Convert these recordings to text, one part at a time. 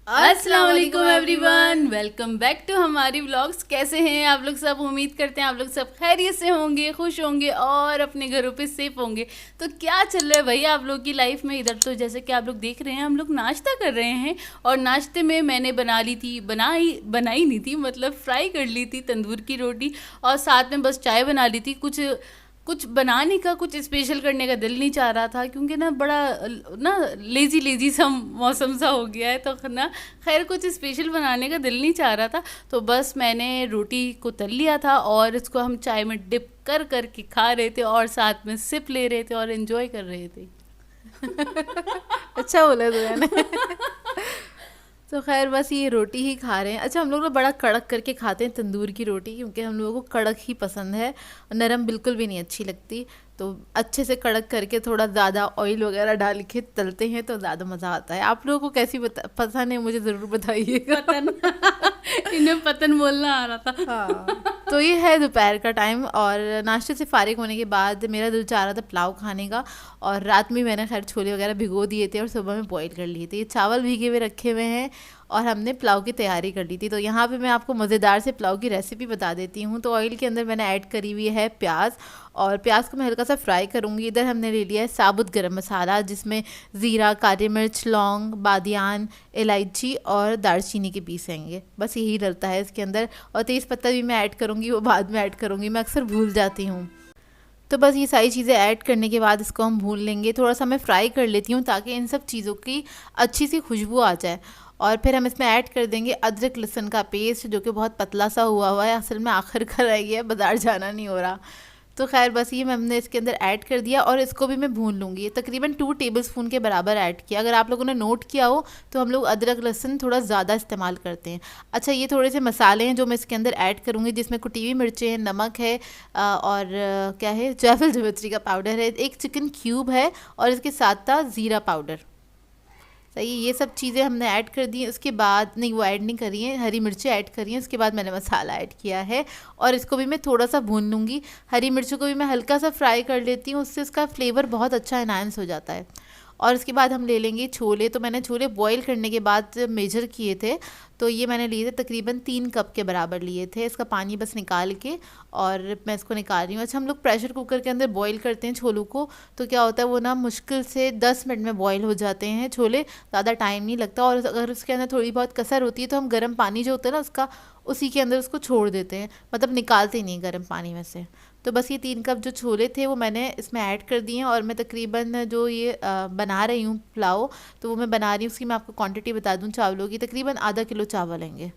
अस्सलाम वालेकुम everyone, welcome back to हमारी व्लॉग्स। कैसे हैं आप लोग सब? उम्मीद करते हैं आप लोग सब खैरियत से होंगे, खुश होंगे और अपने घरों पे सेफ होंगे। तो क्या चल रहा है भाई आप लोग की लाइफ में? इधर तो जैसे कि आप लोग देख रहे हैं हम लोग नाश्ता कर रहे हैं, और नाश्ते में मैंने बनाई नहीं थी, मतलब फ्राई कर ली थी तंदूर की रोटी, और साथ में बस चाय बना ली थी। कुछ बनाने का, कुछ स्पेशल करने का दिल नहीं चाह रहा था, क्योंकि ना बड़ा ना लेजी लेजी सा मौसम सा हो गया है, तो ना खैर कुछ स्पेशल बनाने का दिल नहीं चाह रहा था। तो बस मैंने रोटी को तल लिया था और इसको हम चाय में डिप कर कर के खा रहे थे, और साथ में सिप ले रहे थे और एंजॉय कर रहे थे। अच्छा बोला तो मैंने। तो खैर बस ये रोटी ही खा रहे हैं। अच्छा, हम लोग ना बड़ा कड़क करके खाते हैं तंदूर की रोटी, क्योंकि हम लोगों को कड़क ही पसंद है, नरम बिल्कुल भी नहीं अच्छी लगती। तो अच्छे से कड़क करके थोड़ा ज़्यादा ऑयल वगैरह डाल के तलते हैं तो ज़्यादा मज़ा आता है। आप लोगों को कैसी पसंद है मुझे ज़रूर बताइएगा। पतन इन्हें पतन बोलना आ रहा था। हाँ, तो ये है दोपहर का टाइम, और नाश्ते से फारिग होने के बाद मेरा दिल चाह रहा था पुलाव खाने का। और रात में मैंने खैर छोले वगैरह भिगो दिए थे और सुबह में बॉईल कर लिए थे। ये चावल भीगे हुए रखे हुए हैं और हमने पुलाव की तैयारी कर ली थी। तो यहाँ पे मैं आपको मज़ेदार से पुलाव की रेसिपी बता देती हूँ। तो ऑयल के अंदर मैंने ऐड करी हुई है प्याज, और प्याज को मैं हल्का सा फ्राई करूँगी। इधर हमने ले लिया है साबुत गरम मसाला, जिसमें ज़ीरा, काली मिर्च, लौंग, बादियान, इलायची और दालचीनी के पीस हैंगे। बस यही डलता है इसके अंदर। और तेज़ पत्ता भी मैं ऐड करूँगी, वो बाद में ऐड करूँगी, मैं अक्सर भूल जाती हूँ। तो बस ये सारी चीज़ें ऐड करने के बाद इसको हम भून लेंगे। थोड़ा सा मैं फ्राई कर लेती हूँ ताकि इन सब चीज़ों की अच्छी सी खुशबू आ जाए। और फिर हम इसमें ऐड कर देंगे अदरक लहसुन का पेस्ट, जो कि बहुत पतला सा हुआ है, असल में आखिर का रह गया है, बाजार जाना नहीं हो रहा। तो खैर बस ये हमने इसके अंदर ऐड कर दिया और इसको भी मैं भून लूँगी। तकरीबन 2 टेबलस्पून के बराबर ऐड किया। अगर आप लोगों ने नोट किया हो तो हम लोग अदरक लहसुन थोड़ा ज़्यादा इस्तेमाल करते हैं। अच्छा, ये थोड़े से मसाले हैं जो मैं इसके अंदर ऐड करूँगी, जिसमें कुटी हुई मिर्चें हैं, नमक है, और क्या है, जायफल जावित्री का पाउडर है, एक चिकन क्यूब है, और इसके साथ था ज़ीरा पाउडर। सही, ये सब चीज़ें हमने ऐड कर दी। उसके बाद नहीं, वो ऐड नहीं करी है, हरी मिर्चें ऐड करी हैं। उसके बाद मैंने मसाला ऐड किया है और इसको भी मैं थोड़ा सा भून लूँगी। हरी मिर्चों को भी मैं हल्का सा फ्राई कर लेती हूँ, उससे उसका फ्लेवर बहुत अच्छा एनहांस हो जाता है। और उसके बाद हम ले लेंगे छोले। तो मैंने छोले बॉईल करने के बाद मेजर किए थे, तो ये मैंने लिए थे तकरीबन 3 कप के बराबर लिए थे। इसका पानी बस निकाल के और मैं इसको निकाल रही हूँ। अच्छा, हम लोग प्रेशर कुकर के अंदर बॉईल करते हैं छोलों को, तो क्या होता है वो ना मुश्किल से 10 मिनट में बॉईल हो जाते हैं छोले, ज़्यादा टाइम नहीं लगता। और अगर उसके अंदर थोड़ी बहुत कसर होती है तो हम गर्म पानी जो होता है ना उसका, उसी के अंदर उसको छोड़ देते हैं, मतलब निकालते ही नहीं गर्म पानी में से। तो बस ये 3 कप जो छोले थे वो मैंने इसमें ऐड कर दिए हैं। और मैं तकरीबन जो ये बना रही हूँ पुलाव, तो वो मैं बना रही हूँ, उसकी मैं आपको क्वांटिटी बता दूँ चावलों की, तकरीबन आधा किलो चावल लेंगे,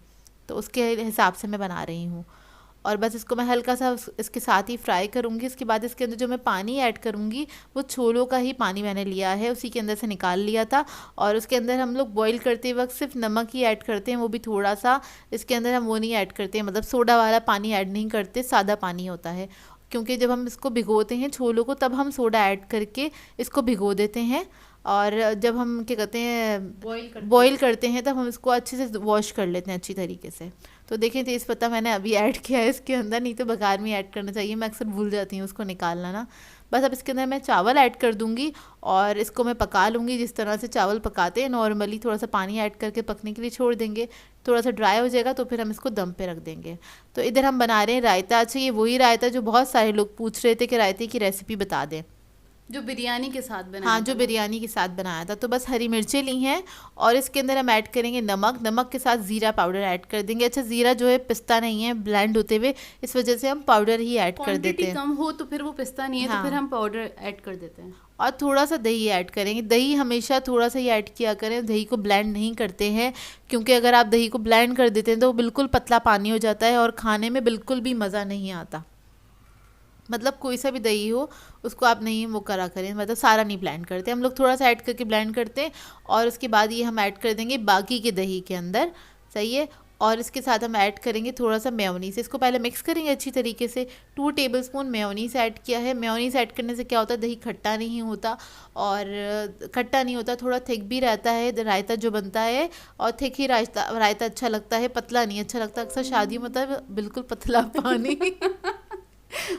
तो उसके हिसाब से मैं बना रही हूँ। और बस इसको मैं हल्का सा इसके साथ ही फ्राई करूँगी। इसके बाद इसके अंदर जो मैं पानी ऐड करूँगी वो छोलों का ही पानी मैंने लिया है, उसी के अंदर से निकाल लिया था। और उसके अंदर हम लोग बॉईल करते वक्त सिर्फ नमक ही ऐड करते हैं, वो भी थोड़ा सा। इसके अंदर हम वो नहीं ऐड करते हैं, मतलब सोडा वाला पानी ऐड नहीं करते, सादा पानी होता है। क्योंकि जब हम इसको भिगोते हैं छोलों को, तब हम सोडा ऐड करके इसको भिगो देते हैं। और जब हम क्या कहते हैं बॉईल करते हैं, तब हम इसको अच्छे से वॉश कर लेते हैं अच्छी तरीके से। तो देखें, तेज़पत्ता मैंने अभी ऐड किया है इसके अंदर, नहीं तो बघार में ऐड करना चाहिए, मैं अक्सर भूल जाती हूँ उसको निकालना ना। बस अब इसके अंदर मैं चावल ऐड कर दूँगी और इसको मैं पका लूँगी जिस तरह से चावल पकाते हैं नॉर्मली। थोड़ा सा पानी ऐड करके पकने के लिए छोड़ देंगे, थोड़ा सा ड्राई हो जाएगा तो फिर हम इसको दम पे रख देंगे। तो इधर हम बना रहे हैं रायता। अच्छा, ये वही रायता जो बहुत सारे लोग पूछ रहे थे कि रायते की रेसिपी बता दें, जो बिरयानी के साथ बनाया हाँ, था जो वो। बिरयानी के साथ बनाया था। तो बस हरी मिर्चें ली हैं और इसके अंदर हम ऐड करेंगे नमक, नमक के साथ ज़ीरा पाउडर ऐड कर देंगे। अच्छा, ज़ीरा जो है पिस्ता नहीं है ब्लेंड होते हुए, इस वजह से हम पाउडर ही ऐड कर देते क्वांटिटी हैं। कम हो तो फिर वो पिस्ता नहीं है, तो फिर हाँ, हम पाउडर ऐड कर देते हैं। और थोड़ा सा दही ऐड करेंगे। दही हमेशा थोड़ा सा ही ऐड किया करें, दही को ब्लेंड नहीं करते हैं, क्योंकि अगर आप दही को ब्लेंड कर देते हैं तो वो बिल्कुल पतला पानी हो जाता है और खाने में बिल्कुल भी मज़ा नहीं आता। मतलब कोई सा भी दही हो उसको आप नहीं वो करा करें, मतलब सारा नहीं ब्लेंड करते हम लोग, थोड़ा सा ऐड करके ब्लेंड करते हैं। और उसके बाद ये हम ऐड कर देंगे बाकी के दही के अंदर, सही है। और इसके साथ हम ऐड करेंगे थोड़ा सा मेयोनीज, इसको पहले मिक्स करेंगे अच्छी तरीके से। 2 टेबलस्पून मेयोनीज ऐड किया है। मेयोनीज ऐड करने से क्या होता है, दही खट्टा नहीं होता, और खट्टा नहीं होता, थोड़ा थिक भी रहता है रायता जो बनता है। और थिक ही रायता रायता अच्छा लगता है, पतला नहीं अच्छा लगता। अक्सर शादी में मतलब बिल्कुल पतला पानी।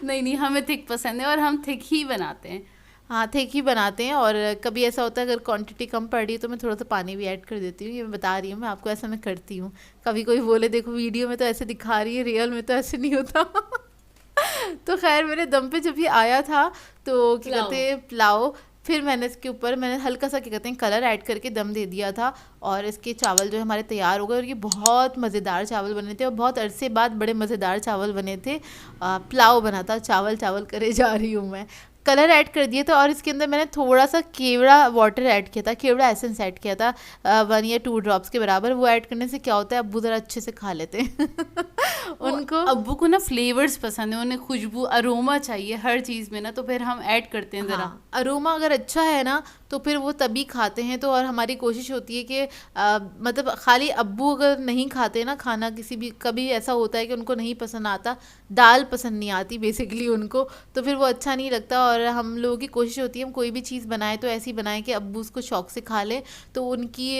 नहीं नहीं, हमें थिक पसंद है और हम थिक ही बनाते हैं। हाँ, थिक ही बनाते हैं। और कभी ऐसा होता है अगर क्वांटिटी कम पड़ रही है तो मैं थोड़ा सा पानी भी ऐड कर देती हूँ। ये मैं बता रही हूँ मैं आपको, ऐसा मैं करती हूँ। कभी कोई बोले देखो वीडियो में तो ऐसे दिखा रही है, रियल में तो ऐसे नहीं होता। तो खैर मेरे दम पे जब ये आया था तो क्या पुलाव। कहते हैं पुलाव, फिर मैंने इसके ऊपर मैंने हल्का सा क्या कहते हैं कलर ऐड करके दम दे दिया था। और इसके चावल जो है हमारे तैयार हो गए और ये बहुत मज़ेदार चावल बने थे और बहुत अरसे बाद बड़े मज़ेदार चावल बने थे। पुलाव बना था, चावल चावल करे जा रही हूँ मैं। कलर ऐड कर दिए थे और इसके अंदर मैंने थोड़ा सा केवड़ा वाटर ऐड किया था, केवड़ा एसेंस ऐड किया था 1 या 2 ड्रॉप्स के बराबर। वो ऐड करने से क्या होता है, अब्बू ज़रा अच्छे से खा लेते हैं। उनको अब्बू को ना फ्लेवर्स पसंद है, उन्हें खुशबू अरोमा चाहिए हर चीज़ में ना, तो फिर हम ऐड करते हैं ज़रा। हाँ, अरोमा अगर अच्छा है ना तो फिर वो तभी खाते हैं। तो और हमारी कोशिश होती है कि मतलब खाली अब्बू अगर नहीं खाते ना खाना, किसी भी कभी ऐसा होता है कि उनको नहीं पसंद आता, दाल पसंद नहीं आती बेसिकली उनको, तो फिर वो अच्छा नहीं लगता। और हम लोगों की कोशिश होती है हम कोई भी चीज़ बनाएं तो ऐसी बनाएं कि अब्बू उसको शौक से खा ले। तो उनकी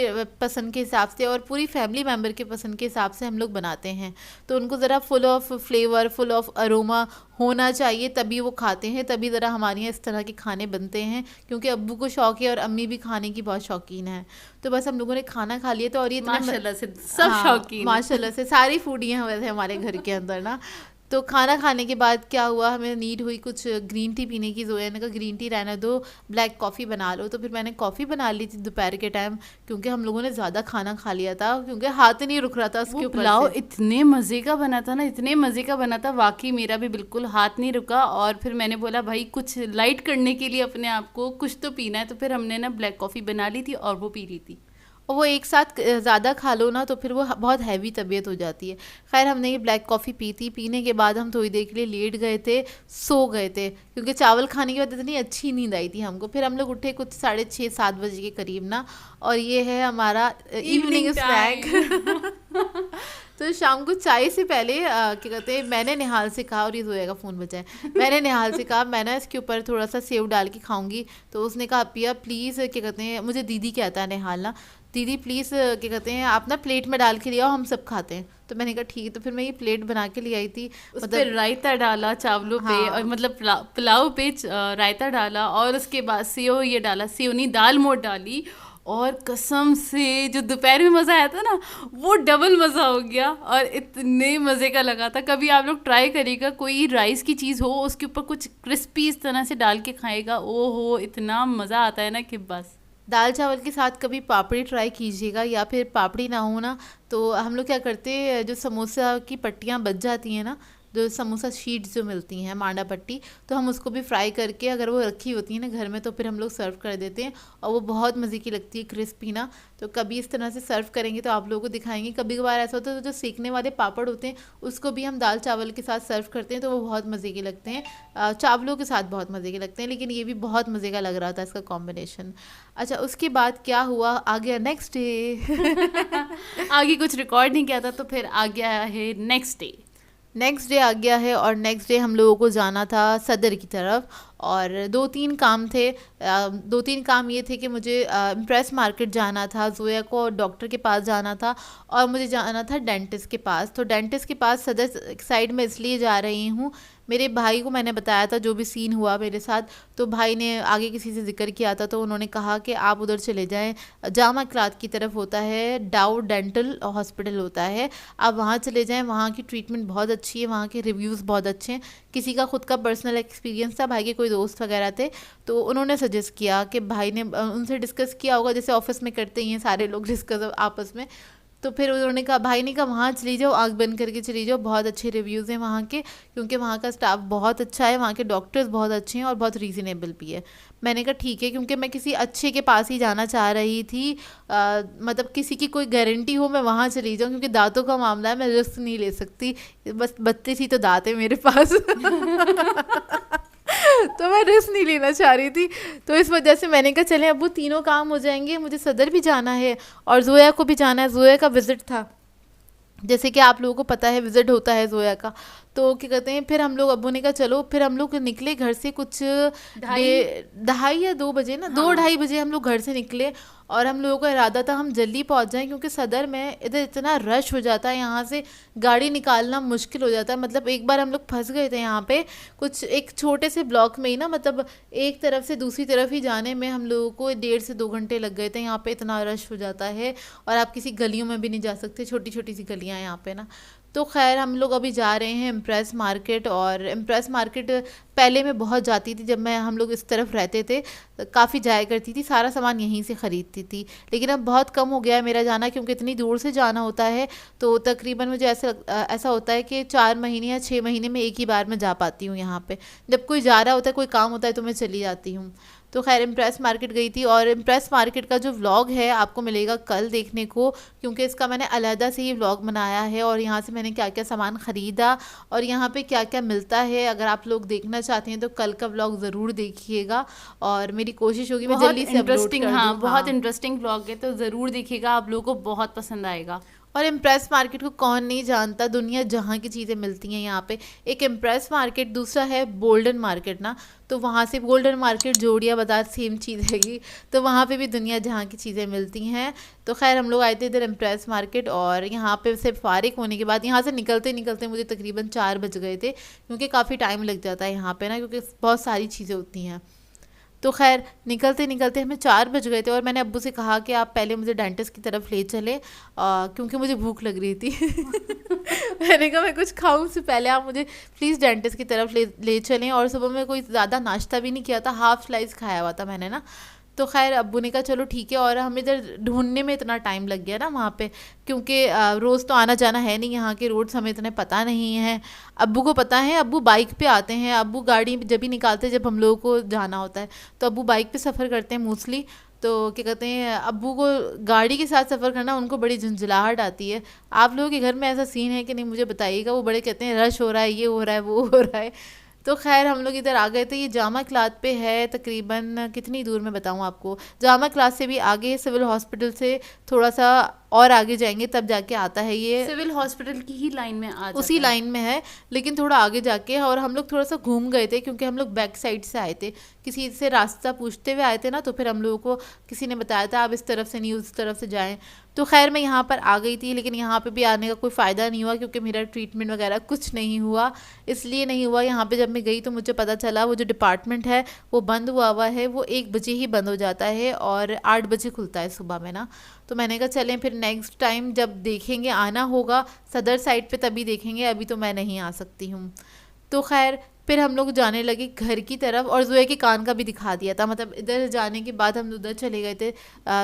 पसंद के हिसाब से और पूरी फैमिली मेम्बर के पसंद के हिसाब से हम लोग बनाते हैं। तो उनको ज़रा full of flavour, full of aroma होना चाहिए तभी वो खाते हैं, तभी ज़रा हमारे यहाँ इस तरह के खाने बनते हैं। क्योंकि अब्बू को शौक है और अम्मी भी खाने की बहुत शौकीन है। तो बस हम लोगों ने खाना खा लिया। तो और ये इतना माशाल्लाह से सब हाँ, शौकीन है। माशाल्लाह से सारी फूडी हैं वैसे हमारे घर के अंदर ना। तो खाना खाने के बाद क्या हुआ, हमें नीड हुई कुछ ग्रीन टी पीने की। जोया ने कहा ग्रीन टी रहने दो, ब्लैक कॉफ़ी बना लो। तो फिर मैंने कॉफ़ी बना ली थी दोपहर के टाइम, क्योंकि हम लोगों ने ज़्यादा खाना खा लिया था, क्योंकि हाथ नहीं रुक रहा था उसके वो ऊपर पुलाव से। इतने मज़े का बना था ना, इतने मज़े का बना था, वाकई मेरा भी बिल्कुल हाथ नहीं रुका। और फिर मैंने बोला भाई कुछ लाइट करने के लिए अपने आप को कुछ तो पीना है, तो फिर हमने ना ब्लैक कॉफ़ी बना ली थी और वो पी ली थी। और वो एक साथ ज़्यादा खा लो ना तो फिर वो बहुत हैवी तबीयत हो जाती है। खैर हमने ये ब्लैक कॉफ़ी पी थी। पीने के बाद हम थोड़ी देर के लिए लेट गए थे, सो गए थे, क्योंकि चावल खाने के बाद इतनी अच्छी नींद आई थी हमको। फिर हम लोग उठे कुछ 6:30-7 बजे के करीब ना, और ये है हमारा इवनिंग स्नैक। तो शाम को चाय से पहले क्या कहते हैं, मैंने निहाल से कहा, और ये जोया का फ़ोन बचा है, मैंने निहाल से कहा मैं ना इसके ऊपर थोड़ा सा सेव डाल के खाऊंगी। तो उसने कहा पिया प्लीज़, क्या कहते हैं, मुझे दीदी कहता है निहाल ना, दीदी प्लीज़ क्या कहते हैं आप ना प्लेट में डाल के ले आओ, हम सब खाते हैं। तो मैंने कहा ठीक है। तो फिर मैं ये प्लेट बना के ले आई थी। उस पे रायता डाला चावलों पे, हाँ, और मतलब पुलाव पे रायता डाला, और उसके बाद सेव ये डाला, सेव नहीं दाल मोठ डाली। और कसम से जो दोपहर में मज़ा आया था ना, वो डबल मज़ा हो गया और इतने मज़े का लगा था। कभी आप लोग ट्राई करिएगा, कोई राइस की चीज़ हो उसके ऊपर कुछ क्रिस्पी इस तरह से डाल के खाएगा, ओ हो इतना मज़ा आता है ना कि बस। दाल चावल के साथ कभी पापड़ी ट्राई कीजिएगा, या फिर पापड़ी ना हो ना तो हम लोग क्या करते हैं, जो समोसा की पट्टियाँ बच जाती हैं ना, जो समोसा शीट्स जो मिलती हैं मांडा पट्टी, तो हम उसको भी फ्राई करके अगर वो रखी होती है ना घर में तो फिर हम लोग सर्व कर देते हैं, और वो बहुत मज़े की लगती है क्रिस्पी ना। तो कभी इस तरह से सर्व करेंगे तो आप लोगों को दिखाएंगे। कभी कभार ऐसा होता है तो जो सेकने वाले पापड़ होते हैं उसको भी हम दाल चावल के साथ सर्व करते हैं, तो वो बहुत मज़े के लगते हैं। चावलों के साथ बहुत मज़े के लगते हैं, लेकिन ये भी बहुत मज़े का लग रहा था इसका कॉम्बिनेशन। अच्छा, उसके बाद क्या हुआ, आ गया नेक्स्ट डे। आगे कुछ रिकॉर्ड नहीं किया था, तो फिर आ गया है नेक्स्ट डे। नेक्स्ट डे आ गया है, और नेक्स्ट डे हम लोगों को जाना था सदर की तरफ। और 2-3 काम थे। 2-3 काम ये थे कि मुझे इम्प्रेस मार्केट जाना था, जोया को डॉक्टर के पास जाना था, और मुझे जाना था डेंटिस्ट के पास। तो डेंटिस्ट के पास सदर साइड में इसलिए जा रही हूँ, मेरे भाई को मैंने बताया था जो भी सीन हुआ मेरे साथ, तो भाई ने आगे किसी से जिक्र किया था, तो उन्होंने कहा कि आप उधर चले जाएं, जामा क्लाथ की तरफ होता है, डाउ डेंटल हॉस्पिटल होता है, आप वहाँ चले जाएं, वहाँ की ट्रीटमेंट बहुत अच्छी है, वहाँ के रिव्यूज़ बहुत अच्छे हैं। किसी का खुद का पर्सनल एक्सपीरियंस था, भाई के कोई दोस्त वगैरह थे, तो उन्होंने सजेस्ट किया कि भाई ने उनसे डिस्कस किया होगा, जैसे ऑफिस में करते ही हैं सारे लोग डिस्कस आपस में। तो फिर उन्होंने कहा, भाई ने कहा वहाँ चली जाओ, आँख बंद करके चली जाओ, बहुत अच्छे रिव्यूज़ हैं वहाँ के, क्योंकि वहाँ का स्टाफ बहुत अच्छा है, वहाँ के डॉक्टर्स बहुत अच्छे हैं और बहुत रीज़नेबल भी है। मैंने कहा ठीक है, क्योंकि मैं किसी अच्छे के पास ही जाना चाह रही थी, मतलब किसी की कोई गारंटी हो मैं वहाँ चली जाऊँ, क्योंकि दांतों का मामला है, मैं रिस्क नहीं ले सकती, बस बत्ती सी तो दांत है मेरे पास। तो मैं रिस्क नहीं लेना चाह रही थी, तो इस वजह से मैंने कहा चलें अब्बू तीनों काम हो जाएंगे, मुझे सदर भी जाना है और जोया को भी जाना है, जोया का विज़िट था, जैसे कि आप लोगों को पता है विज़िट होता है जोया का। तो क्या कहते हैं, फिर हम लोग, अब्बू ने कहा चलो, फिर हम लोग निकले घर से कुछ 2:30 या 2 बजे ना, 2-2:30 बजे हम लोग घर से निकले। और हम लोगों का इरादा था हम जल्दी पहुंच जाएं, क्योंकि सदर में इधर इतना रश हो जाता है, यहाँ से गाड़ी निकालना मुश्किल हो जाता है। मतलब एक बार हम लोग फंस गए थे यहाँ पे, कुछ एक छोटे से ब्लॉक में ही ना, मतलब एक तरफ से दूसरी तरफ ही जाने में हम लोगों को 1.5 से 2 घंटे लग गए थे। यहाँ पे इतना रश हो जाता है और आप किसी गलियों में भी नहीं जा सकते, छोटी छोटी सी गलियाँ हैं यहाँ पे ना। तो खैर हम लोग अभी जा रहे हैं इम्प्रेस मार्केट। और इम्प्रेस मार्केट पहले मैं बहुत जाती थी, जब मैं हम लोग इस तरफ रहते थे काफ़ी जाया करती थी, सारा सामान यहीं से ख़रीदती थी। लेकिन अब बहुत कम हो गया है मेरा जाना, क्योंकि इतनी दूर से जाना होता है। तो तकरीबन मुझे ऐसा होता है कि 4 महीने या 6 महीने में एक ही बार मैं जा पाती हूँ यहाँ पे। जब कोई जा रहा होता है, कोई काम होता है, तो मैं चली जाती हूँ। तो खैर इम्प्रेस मार्केट गई थी, और इम्प्रेस मार्केट का जो व्लॉग है आपको मिलेगा कल देखने को, क्योंकि इसका मैंने अलहदा से ही व्लॉग बनाया है। और यहाँ से मैंने क्या क्या सामान ख़रीदा और यहाँ पे क्या क्या मिलता है, अगर आप लोग देखना चाहते हैं तो कल का व्लॉग ज़रूर देखिएगा। और मेरी कोशिश होगी मैं जल्दी से अपलोड कर दूँ। हाँ, बहुत इंटरेस्टिंग व्लॉग है, तो ज़रूर देखिएगा, आप लोगों को बहुत पसंद आएगा। और इम्प्रेस मार्केट को कौन नहीं जानता, दुनिया जहाँ की चीज़ें मिलती हैं यहाँ पे। एक इम्प्रेस मार्केट, दूसरा है गोल्डन मार्केट ना, तो वहाँ से गोल्डन मार्केट, जोड़िया बाजार सेम चीज़ हैगी, तो वहाँ पे भी दुनिया जहाँ की चीज़ें मिलती हैं। तो खैर हम लोग आए थे इधर इम्प्रेस मार्केट, और यहाँ पे से फारिग होने के बाद यहाँ से निकलते निकलते मुझे तकरीबन 4 बज गए थे, क्योंकि काफ़ी टाइम लग जाता है यहाँ पे ना, क्योंकि बहुत सारी चीज़ें होती हैं। तो खैर निकलते निकलते हमें 4 बज गए थे, और मैंने अब्बू से कहा कि आप पहले मुझे डेंटिस्ट की तरफ ले चले, क्योंकि मुझे भूख लग रही थी। मैंने कहा मैं कुछ खाऊं उससे पहले आप मुझे प्लीज़ डेंटिस्ट की तरफ ले चलें। और सुबह में कोई ज़्यादा नाश्ता भी नहीं किया था, हाफ स्लाइस खाया हुआ था मैंने ना। तो खैर अब्बू ने कहा चलो ठीक है। और हम इधर ढूंढने में इतना टाइम लग गया ना वहाँ पे, क्योंकि रोज़ तो आना जाना है नहीं, यहाँ के रोड्स हमें इतने पता नहीं है। अब्बू को पता है, अब्बू बाइक पे आते हैं, अब्बू गाड़ी जब भी निकालते हैं जब हम लोगों को जाना होता है, तो अब्बू बाइक पे सफ़र करते हैं मोस्टली। तो क्या कहते हैं, अब्बू को गाड़ी के साथ सफ़र करना उनको बड़ी झंझलाहट आती है। आप लोगों के घर में ऐसा सीन है कि नहीं मुझे बताइएगा। वो बड़े कहते हैं रश हो रहा है, ये हो रहा है, वो हो रहा है। तो खैर हम लोग इधर आ गए थे, ये जामा क्लास पे है, तकरीबन कितनी दूर में बताऊँ आपको, जामा क्लास से भी आगे, सिविल हॉस्पिटल से थोड़ा सा और आगे जाएंगे तब जाके आता है ये। सिविल हॉस्पिटल की ही लाइन में आ उसी लाइन में है, लेकिन थोड़ा आगे जाके। और हम लोग थोड़ा सा घूम गए थे, क्योंकि हम लोग बैक साइड से आए थे, किसी से रास्ता पूछते हुए आए थे ना, तो फिर हम लोगों को किसी ने बताया था आप इस तरफ से नहीं उस तरफ से जाएं। तो खैर मैं यहाँ पर आ गई थी, लेकिन यहाँ पे भी आने का कोई फ़ायदा नहीं हुआ, क्योंकि मेरा ट्रीटमेंट वगैरह कुछ नहीं हुआ। इसलिए नहीं हुआ, यहाँ पे जब मैं गई तो मुझे पता चला वो जो डिपार्टमेंट है वो बंद हुआ है, वो 1 बजे ही बंद हो जाता है और 8 बजे खुलता है सुबह में ना। तो मैंने कहा चलें फिर नेक्स्ट टाइम जब देखेंगे, आना होगा सदर साइड पे तभी देखेंगे, अभी तो मैं नहीं आ सकती हूँ। तो खैर फिर हम लोग जाने लगे घर की तरफ, और जुए के कान का भी दिखा दिया था, मतलब इधर जाने के बाद हम उधर चले गए थे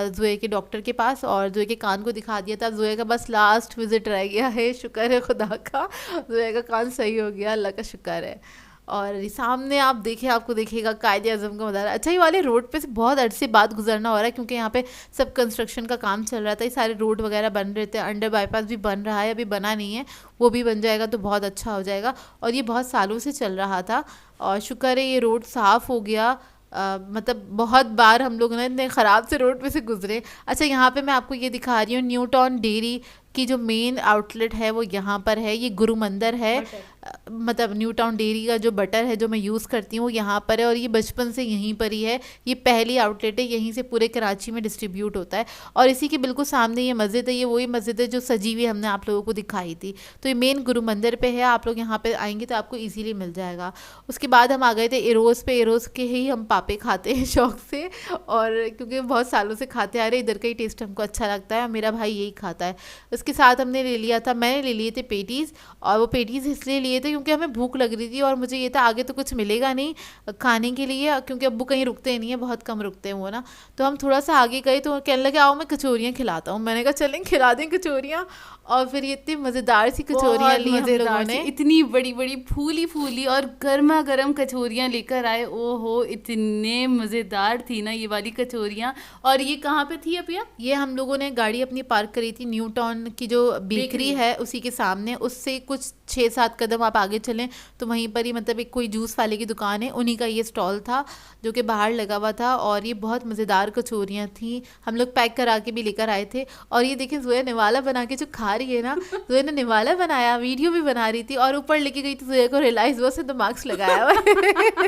जुए के डॉक्टर के पास, और जुए के कान को दिखा दिया था। जुए का बस लास्ट विजिट रह गया है, शुक्र है खुदा का, जुए का कान सही हो गया, अल्लाह का शुक्र है। और सामने आप देखें, आपको देखिएगा कायदे आज़म का मदारा। अच्छा, ये वाले रोड पे से बहुत अरसे बाद गुजरना हो रहा है, क्योंकि यहाँ पे सब कंस्ट्रक्शन का काम चल रहा था, ये सारे रोड वगैरह बन रहे थे। अंडर बाईपास भी बन रहा है, अभी बना नहीं है, वो भी बन जाएगा तो बहुत अच्छा हो जाएगा। और ये बहुत सालों से चल रहा था, और शुक्र है ये रोड साफ़ हो गया। मतलब बहुत बार हम लोग ना इतने ख़राब से रोड पे से गुजरे। अच्छा, यहाँ पे मैं आपको ये दिखा रही हूँ, न्यू टाउन डेयरी की जो मेन आउटलेट है वो यहाँ पर है, ये गुरु मंदिर है। मतलब न्यू टाउन डेयरी का जो बटर है जो मैं यूज़ करती हूँ वो यहाँ पर है, और ये बचपन से यहीं पर ही है, ये पहली आउटलेट है, यहीं से पूरे कराची में डिस्ट्रीब्यूट होता है। और इसी के बिल्कुल सामने ये मस्जिद है, ये वही मस्जिद है जो सजी हुई हमने आप लोगों को दिखाई थी। तो ये मेन गुरु मंदिर पे है, आप लोग यहाँ पे आएंगे तो आपको ईजीली मिल जाएगा। उसके बाद हम आ गए थे एरोज़ पे, एरोज़ के ही हम पापे खाते हैं शौक़ से, और क्योंकि बहुत सालों से खाते आ रहे, इधर का ही टेस्ट हमको अच्छा लगता है, और मेरा भाई यही खाता है। उसके साथ हमने ले लिया था, मैंने ले लिए थे पेटीज़, और वो पेटीज़ इसलिए लिए थे क्योंकि हमें भूख लग रही थी, और मुझे ये था आगे तो कुछ मिलेगा नहीं खाने के लिए, क्योंकि अब्बू कहीं रुकते नहीं है, बहुत कम रुकते हैं वो ना। तो हम थोड़ा सा आगे गए तो कहने लगे आओ मैं कचौरियाँ खिलाता हूँ। मैंने कहा चलें खिला दें कचौरियाँ, और फिर ये इतनी मज़ेदार सी कचौरियाँ ली हम लोगों ने, इतनी बड़ी बड़ी फूली फूली और गर्मा गर्म कचौरियाँ लेकर आए। ओहो, इतने मज़ेदार थी ना ये वाली कचौरियाँ। और ये कहाँ पे थी अपिया? ये हम लोगों ने गाड़ी अपनी पार्क करी थी न्यू टाउन की जो बेकरी है उसी के सामने, उससे कुछ 6-7 कदम आप आगे चलें तो वहीं पर ही मतलब एक कोई जूस वाले की दुकान है, उन्हीं का ये स्टॉल था जो कि बाहर लगा हुआ था। और ये बहुत मज़ेदार कचौरियाँ थी, हम लोग पैक करा के भी लेकर आए थे। और ये देखिए ज़ोया निवाला बना के जो खा रही है ना, ज़ोया ने निवाला बनाया, वीडियो भी बना रही थी और ऊपर लेके गई तो ज़ोया को रियलाइज़ हुआ उसने तो मास्क लगाया हुआ है।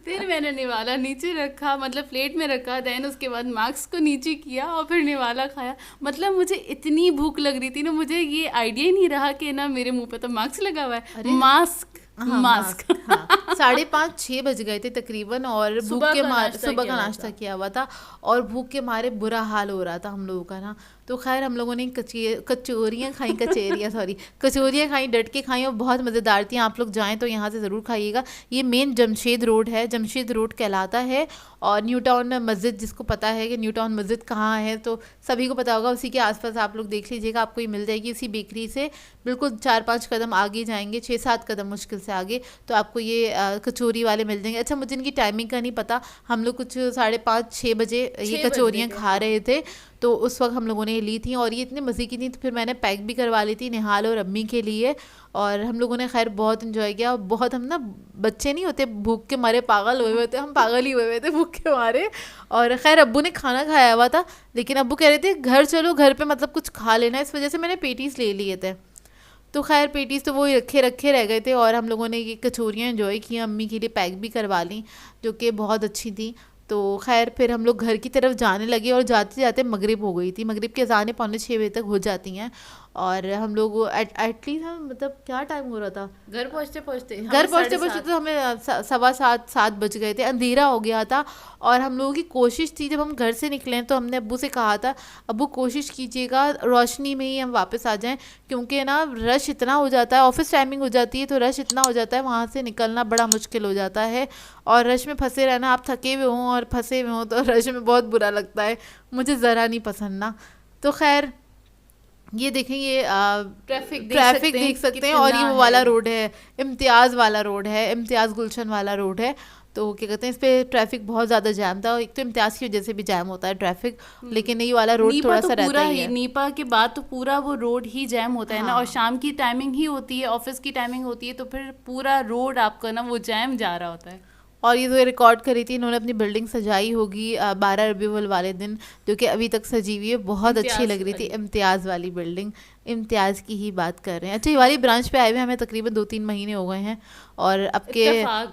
फिर मैंने निवाला नीचे रखा, मतलब प्लेट में रखा, देन उसके बाद मास्क को नीचे किया और फिर निवाला खाया। मतलब मुझे इतनी भूख लग रही थी ना, मुझे ये आइडिया ही नहीं रहा कि ना मेरे मुंह पे तो मास्क लगा हुआ है। मास्क हाँ, मास्क हाँ 5:30-6 बज गए थे तकरीबन, और भूख के मारे सुबह का नाश्ता किया हुआ था और भूख के मारे बुरा हाल हो रहा था हम लोगों का ना। तो खैर हम लोगों ने कचौरियाँ खाई, कचौरियाँ खाई, डट के खाई और बहुत मज़ेदार थी। आप लोग जाएं तो यहाँ से ज़रूर खाइएगा। ये मेन जमशेद रोड है, जमशेद रोड कहलाता है। और न्यू टाउन मस्जिद, जिसको पता है कि न्यू टाउन मस्जिद कहाँ है तो सभी को पता होगा, उसी के आसपास आप लोग देख लीजिएगा, आपको ये मिल जाएगी। उसी बेकरी से बिल्कुल 4-5 कदम आगे जाएंगे, 6-7 कदम मुश्किल से आगे, तो आपको ये कचौरी वाले मिल जाएंगे। अच्छा मुझे इनकी टाइमिंग का नहीं पता, हम लोग कुछ 5:30-6 बजे ये कचौरियाँ खा रहे थे तो उस वक्त हम लोगों ने ली थी और ये इतने मज़े की थी। तो फिर मैंने पैक भी करवा ली थी निहाल और अम्मी के लिए, और हम लोगों ने खैर बहुत इन्जॉय किया। बहुत, हम ना बच्चे नहीं होते भूख के मारे पागल हुए हुए थे, हम पागल ही हुए हुए थे भूख के मारे। और खैर अब्बू ने खाना खाया हुआ था, लेकिन अब्बू कह रहे थे घर चलो, घर पे मतलब कुछ खा लेना, इस वजह से मैंने पेटीज़ ले लिए थे। तो खैर पेटीज़ तो वो रखे रह गए थे और हम लोगों ने ये कचौरियाँ एंजॉय की, अम्मी के लिए पैक भी करवा ली जो कि बहुत अच्छी थी। तो खैर फिर हम लोग घर की तरफ जाने लगे और जाते जाते मगरिब हो गई थी। मगरिब की अज़ानें 5:45 बजे तक हो जाती हैं और हम लोग एटलीस्ट हम मतलब क्या टाइम हो रहा था, घर पहुँचते पहुँचते तो हमें 7:15 बज गए थे, अंधेरा हो गया था। और हम लोगों की कोशिश थी जब हम घर से निकले तो हमने अब्बू से कहा था, अब्बू कोशिश कीजिएगा रोशनी में ही हम वापस आ जाएं, क्योंकि ना रश इतना हो जाता है, ऑफिस टाइमिंग हो जाती है तो रश इतना हो जाता है, वहाँ से निकलना बड़ा मुश्किल हो जाता है। और रश में फंसे रहना, आप थके हुए हों और फंसे हुए हों तो रश में बहुत बुरा लगता है, मुझे ज़रा नहीं पसंद ना। तो खैर ये देखें, ये ट्रैफिक देख सकते हैं और ये वो वाला रोड है, इम्तियाज़ वाला रोड है, इम्तियाज़ गुलशन वाला रोड है। तो क्या कहते हैं, इस पे ट्रैफिक बहुत ज़्यादा जैम था, एक तो इम्तियाज़ की वजह से भी जैम होता है ट्रैफिक, लेकिन ये वाला रोड थोड़ा सा रहता ही है। नीपा के बाद तो पूरा वो रोड ही जैम होता है ना, और शाम की टाइमिंग ही होती है, ऑफिस की टाइमिंग होती है, तो फिर पूरा रोड आपका ना वो जैम जा रहा होता है। और ये जो रिकॉर्ड करी थी इन्होंने अपनी बिल्डिंग सजाई होगी 12 रबीउल वाले दिन, जो कि अभी तक सजी हुई है, बहुत अच्छी लग रही थी। इम्तियाज़ वाली बिल्डिंग, इम्तियाज़ की ही बात कर रहे हैं। अच्छा ये वाली ब्रांच पे आए हुए हमें तकरीबन 2-3 महीने हो गए हैं और अब के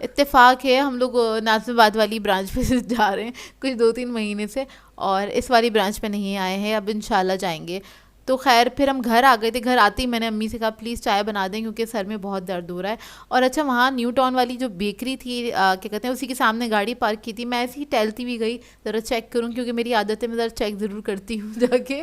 इत्तेफाक है हम लोग नाज़िमाबाद वाली ब्रांच पे जा रहे हैं कुछ 2-3 महीने से, और इस वाली ब्रांच पे नहीं आए हैं, अब इंशाल्लाह जाएंगे। तो खैर फिर हम घर आ गए थे। घर आते ही मैंने अम्मी से कहा प्लीज़ चाय बना दें क्योंकि सर में बहुत दर्द हो रहा है। और अच्छा वहाँ न्यू टाउन वाली जो बेकरी थी क्या कहते हैं, उसी के सामने गाड़ी पार्क की थी, मैं ऐसे ही टहलती भी गई ज़रा चेक करूँ, क्योंकि मेरी आदत है मैं ज़रा चेक ज़रूर करती हूँ जाके।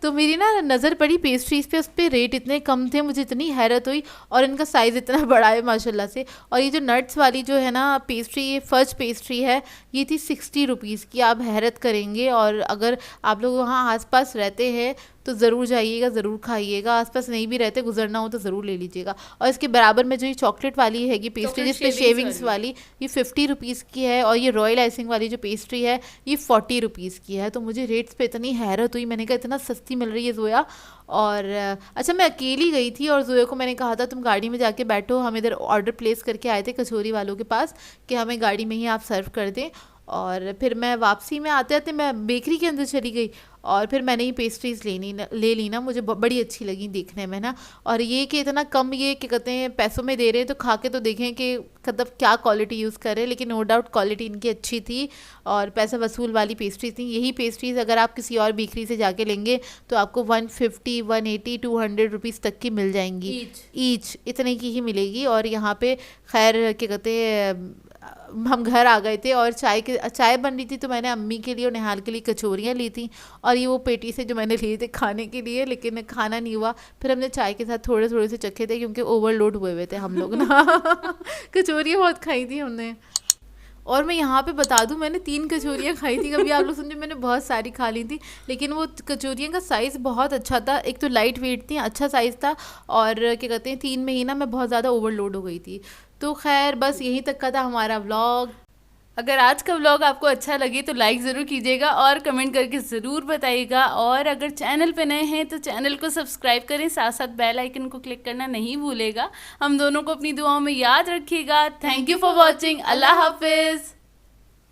तो मेरी ना नज़र पड़ी पेस्ट्रीज़ पे, उस पर रेट इतने कम थे, मुझे इतनी हैरत हुई, और इनका साइज़ इतना बड़ा है माशाल्लाह से। और ये जो नट्स वाली जो है ना पेस्ट्री, ये फर्स्ट पेस्ट्री है, ये थी 60 रुपीज़ की, आप हैरत करेंगे। और अगर आप लोग वहाँ आसपास रहते हैं तो ज़रूर जाइएगा, ज़रूर खाइएगा, आसपास नहीं भी रहते गुजरना हो तो ज़रूर ले लीजिएगा। और इसके बराबर में जो ये चॉकलेट वाली है ये पेस्ट्री, जिसपे शेविंग्स वाली, ये 50 रुपीज़ की है, और ये रॉयल आइसिंग वाली जो पेस्ट्री है ये 40 रुपीज़ की है। तो मुझे रेट्स पे इतनी हैरत हुई, मैंने कहा इतना सस्ती मिल रही है ज़ोया। और अच्छा मैं अकेली गई थी और ज़ोया को मैंने कहा था तुम गाड़ी में जाके बैठो, हम इधर ऑर्डर प्लेस करके आए थे कचौरी वालों के पास कि हमें गाड़ी में ही आप सर्व कर दें। और फिर मैं वापसी में आते आते मैं बेकरी के अंदर चली गई और फिर मैंने ये पेस्ट्रीज़ ले ली ना, मुझे बड़ी अच्छी लगी देखने में ना। और ये कि इतना कम ये क्या कहते हैं पैसों में दे रहे हैं, तो खा के तो देखें कि मतलब क्या क्वालिटी यूज़ कर रहे हैं, लेकिन नो डाउट क्वालिटी इनकी अच्छी थी और पैसा वसूल वाली पेस्ट्रीज थी। यही पेस्ट्रीज़ अगर आप किसी और बेकरी से जाके लेंगे तो आपको 150, 180, 200 रुपीज़ तक की मिल जाएंगी ईच, इतने की ही मिलेगी। और यहाँ पे खैर क्या कहते हैं हम घर आ गए थे और चाय बन रही थी, तो मैंने अम्मी के लिए और निहाल के लिए कचौरियाँ ली थी, और ये वो पेटी से जो मैंने लिए थे खाने के लिए, लेकिन खाना नहीं हुआ। फिर हमने चाय के साथ थोड़े थोड़े से चखे थे क्योंकि ओवरलोड हुए थे हम लोग ना कचौरियाँ बहुत खाई थी हमने। और मैं यहाँ पे बता दूँ मैंने 3 कचौरियाँ खाई थी, कभी आप लोग समझे मैंने बहुत सारी खा ली थी, लेकिन वो कचौरियाँ का साइज़ बहुत अच्छा था, एक तो लाइट वेट थी, अच्छा साइज़ था, और क्या कहते हैं 3 महीना मैं बहुत ज़्यादा ओवरलोड हो गई थी। तो खैर बस यहीं तक का था हमारा व्लॉग। अगर आज का व्लॉग आपको अच्छा लगे तो लाइक ज़रूर कीजिएगा और कमेंट करके ज़रूर बताइएगा, और अगर चैनल पे नए हैं तो चैनल को सब्सक्राइब करें, साथ साथ बेल आइकन को क्लिक करना नहीं भूलेगा। हम दोनों को अपनी दुआओं में याद रखिएगा। Thank you for watching. अल्लाह हाफिज़।